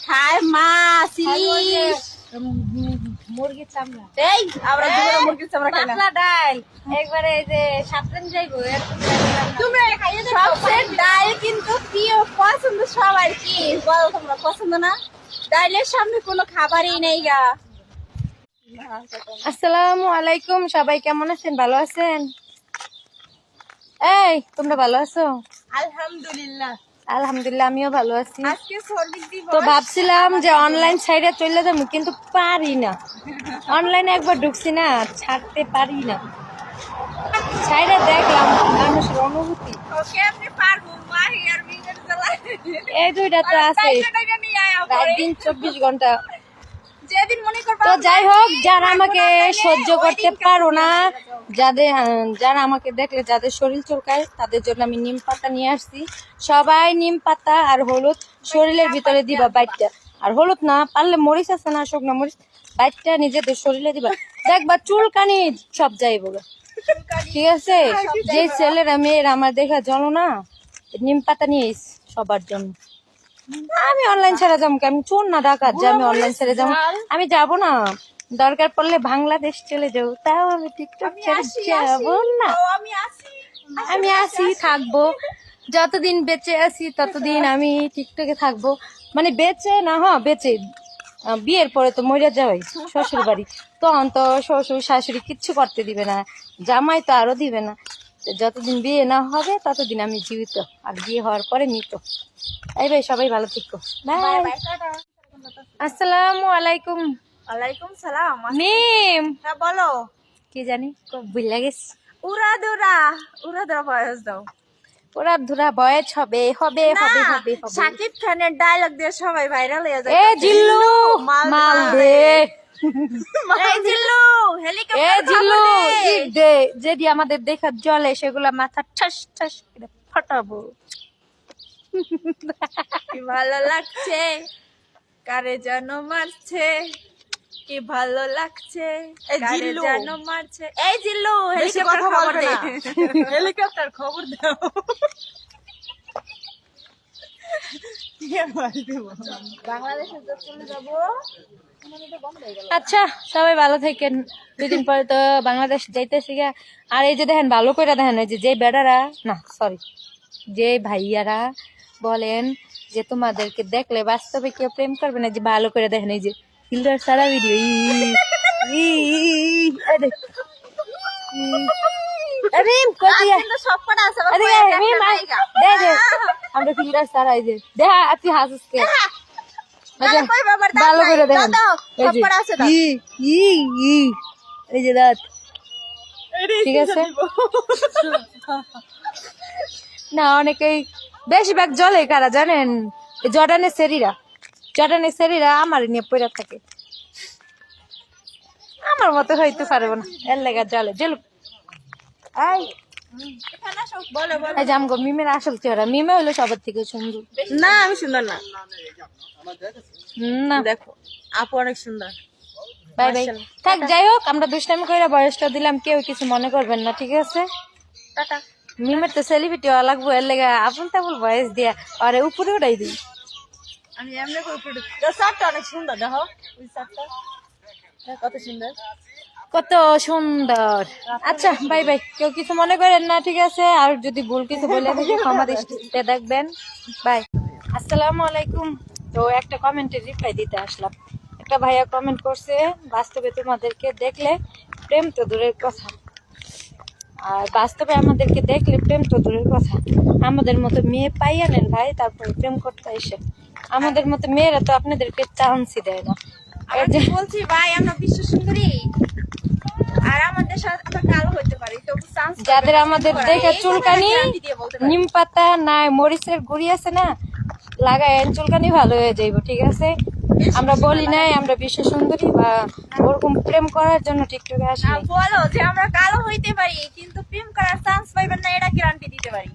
খায় মাছ ইলিশ মুরগির চামড়া এই আমরা দুপুরে মুরগির চামড়া খাই না পাতলা ডাল একবারে এই যে সাতদিন যাইবো তুমি সবচেয়ে ডাল কিন্তু প্রিয় পছন্দ সবার কি বলো তোমরা পছন্দ না ডালের সামনে কোনো খাবারই নেই গা। আসসালামু আলাইকুম, সবাই কেমন আছেন? ভালো আছেন? এই তোমরা ভালো আছো? আলহামদুলিল্লাহ আলহামদুলিল্লাহ, আমিও ভালো আছি। আজকে সর্দিক দিবস তো ভাবছিলাম যে অনলাইন সাইডে চলে যাবো, কিন্তু পারি না। অনলাইনে একবার ঢুকছি না, ছাড়তে পারি না। সাইডে দেখলাম মানুষের অনুভূতি, ওকে আপনি পারবো মাহি আর মিঙ্গের জ্বালা এই দুইটা তো আছে টাইটা নিয়ে আয়া রাত দিন 24 ঘন্টা। যেদিন মনে করবা তো যাই হোক, যারা আমাকে সহ্য করতে পারো না, যারা আমাকে দেখলে যাদের শরীর চুলকায়, তাদের জন্য আমি নিম পাতা নিয়ে আসছি। সবাই নিম পাতা আর হলুদ শরীরের ভিতরে দিবা বাইটটা, আর হলুদ না পারলে মরিচ আছে না, শুকনো মরিচ, বাইটটা নিজেদের শরীরে দিবা, দেখবা চুলকানি সব যাইব। ঠিক আছে? যে ছেলেরা মেয়েরা আমার দেখা চলো না, নিম পাতা নিয়ে সবার জন্য। আমি অনলাইন ছেড়ে যাবো, আমি চোর না ডাকাত যে আমি অনলাইন ছেড়ে যাবো। আমি যাব না, দরকার পড়লে বাংলাদেশ চলে যাবো, তাও আমি টিকটক ছেড়ে যাবো না। আমি আসি থাকবো, যতদিন বেঁচে আছি ততদিন আমি টিকটকে থাকবো। মানে বেঁচে না, বেঁচে বিয়ের পরে তো মরে যাওয়াই শ্বশুর বাড়ি, তখন তো শ্বশুর শাশুড়ি কিচ্ছু করতে দিবে না, জামাই তো আরো দিবে না। যতদিন বিয়ে না হবে ততদিন আমি জীবিত, আর বিয়ে হওয়ার পরে মৃত। এই ভাই, সবাই ভালো থেকো। আসসালামু আলাইকুম। ওয়ালাইকুম সালাম। নিম হ্যাঁ বলো। কি জানি বুঝলা গেছি। উড়াদুরা বয়স দাও। ওরা ধুরা বয়স হবে হবে হবে হবে হবে। শাকিব খানের ডায়লগ দিয়ে সবাই ভাইরাল হয়ে যায়। এ জিল্লু মাল দে, এই জিল্লু এ হেলিকপ্টার জিল্লু ইট দে, যেদি আমাদের দেখা জলে সেগুলা মাথা ঠাস ঠাস করে ফাটাবো। কি ভালো লাগছে, কারে যেন মারছে, কি ভালো লাগছে, কারে যেন মারছে। এই জিল্লু হেলিকপ্টার খবর দে, হেলিকপ্টার খবর দাও। বাংলাদেশে চলে যাবো। আচ্ছা, সবাই ভালো থাকেন। 2 দিন পরে তো বাংলাদেশ যাইতেছি গা। আর এই যে দেখেন, ভালো করে দেখেন, এই যে বেড়ারা না, সরি, যে ভাইয়ারা বলেন যে তোমাদেরকে দেখলে বাস্তবে কেউ প্রেম করবে না, যে ভালো করে দেখেন, এই যে ফিল্টার সারা ভিডিও আমরা ফিল্টার সারা, এই যে দেখা তুই হাসছে ভালো করে দেখেন, এই যে দাঁত, ঠিক আছে না। অনেকেই বেশিরভাগ জলে কারা জানেন, জর্ডানের সেরিরা আমার নিয়ে পড়ে থাকে, আমার মতো হইতে পারবো না, এর লেগা জলে জেল। এই যে আমগো মিমের আসল চেহারা, মিমে হইলো সবার থেকে সুন্দর। না আমি সুন্দর না, না দেখো আপু অনেক সুন্দর। বাই বাই, থাক। যাই হোক, আমরা দুষ্টামি করে বয়সটা দিলাম, কেউ কিছু মনে করবেন না, ঠিক আছে? টাটা। মিমের তো সেলিব্রিটি হওয়া লাগবো, এর লেগা আপন তাবল বয়স দিয়া আরে উপরে উঠাই দিই। আমি এমনি করে উপরে শার্টটা অনেক সুন্দর, দেখো ওই শার্টটা কত সুন্দর, কত সুন্দর। আচ্ছা বাই বাই, কেউ কিছু মনে করেন না, ঠিক আছে? আর যদি ভুল কিছু বলে থাকি ক্ষমা দৃষ্টিতে দেখবেন। বাই, আসসালামু আলাইকুম। তো একটা কমেন্টের রিপ্লাই দিতে আসলাম। একটা ভাইয়া কমেন্ট করছে, বাস্তবে তোমাদেরকে দেখলে প্রেম তো দূরের কথা, আর বাস্তবে আমাদেরকে দেখলে প্রেম তো দূরের কথা, আমাদের মতো মেয়ে পাইয়া নেন ভাই, তারপরে প্রেম করতে এসে। আমাদের মতো মেয়েরা তো আপনাদেরকে চান্সই দেয় না। বলছি ভাই, আমরা বিশ্ব সুন্দরী, আর আমাদের সাথে আমরা কালো হইতে পারি, তো চান্স যাদের আমাদের দেখে চুলকানি, নিম পাতা নাই মরিচের গুঁড়ি আছে না, লাগায় চুলকানি ভালো হয়ে যাইব, ঠিক আছে? আমরা বলি নাই আমরা বিশ্ব সুন্দরী বা ওরকম প্রেম করার জন্য টিকটকে আসি। বলো যে আমরা কালো হইতে পারি, কিন্তু প্রেম করার চান্স পাইবেন না, এটা গ্যারান্টি দিতে পারি।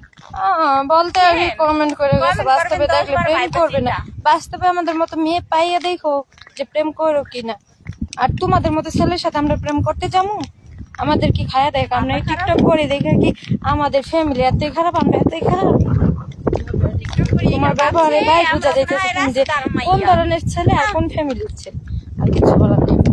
বলতে আমি কমেন্ট করে গেছে, বাস্তবে দেখলে প্রেম করবে না। বাস্তবে আমাদের মতো মেয়ে পাইয়া দেখো যে প্রেম করো কিনা। আর তোমাদের মতো ছেলের সাথে আমরা প্রেম করতে যাবো? আমাদের কি খায়া দেখ, আমরা টিকটক করে দেখে কি আমাদের ফ্যামিলি এতই খারাপ, আমরা এতই খারাপ? তোমার ব্যবহারে ভাই বোঝা যাইতেছে তুমি যে কোন ধরনের ছেলে আর কোন ফ্যামিলির ছেলে। আর কিছু বলার নেই, বাই।